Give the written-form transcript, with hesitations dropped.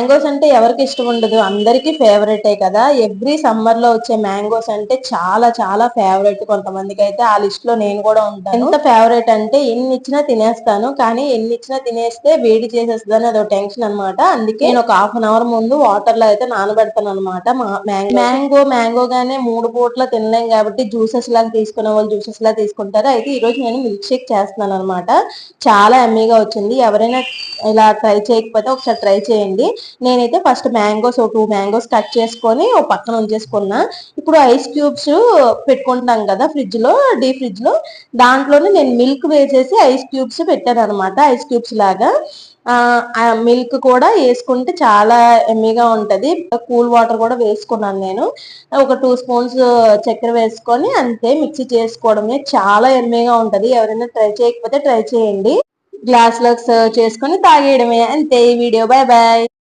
Mangoes అంటే ఎవరికి ఇష్టం ఉండదు, అందరికీ ఫేవరెటే కదా. ఎవ్రీ సమ్మర్ లో వచ్చే మ్యాంగోస్ అంటే చాలా చాలా ఫేవరెట్ కొంతమందికి అయితే. ఆ లిస్ట్ లో నేను కూడా ఉంటాను. ఎంత ఫేవరెట్ అంటే ఎన్ని ఇచ్చినా తినేస్తాను, కానీ ఎన్ని ఇచ్చినా తినేస్తే వేడి చేసేస్తుందని అదో టెన్షన్ అనమాట. అందుకే నేను ఒక హాఫ్ అన్ అవర్ ముందు వాటర్ లో అయితే నానబెడతాను అనమాట. మ్యాంగో గానే 3 పూట్ల తినలేం కాబట్టి జ్యూసెస్ లాగా తీసుకునే వాళ్ళు జ్యూసెస్ లాగా తీసుకుంటారు. అయితే ఈ రోజు నేను మిల్క్ షేక్ చేస్తున్నాను అనమాట. చాలా ఎమ్మీగా వచ్చింది. ఎవరైనా ఇలా ట్రై చేయకపోతే ఒకసారి ట్రై చేయండి. నేనైతే ఫస్ట్ మ్యాంగోస్ 2 మ్యాంగోస్ కట్ చేసుకొని ఒక పక్కన ఉంచేసుకున్నా. ఇప్పుడు ఐస్ క్యూబ్స్ పెట్టుకుంటున్నాం కదా ఫ్రిడ్జ్ లో, డీప్ ఫ్రిడ్జ్ లో, దాంట్లోనే నేను మిల్క్ వేసేసి ఐస్ క్యూబ్స్ పెట్టాను అనమాట. ఐస్ క్యూబ్స్ లాగా ఆ మిల్క్ కూడా వేసుకుంటే చాలా ఎమ్మీగా ఉంటది. కూల్ వాటర్ కూడా వేసుకున్నాను నేను. ఒక 2 స్పూన్స్ చక్కెర వేసుకొని అంతే మిక్సీ చేసుకోవడమే. చాలా ఎమ్మీగా ఉంటది. ఎవరైనా ట్రై చేయకపోతే ట్రై చేయండి. గ్లాస్ లోకి సర్వ్ చేసుకొని తాగేయడమే అంతే. ఈ వీడియో. Bye bye.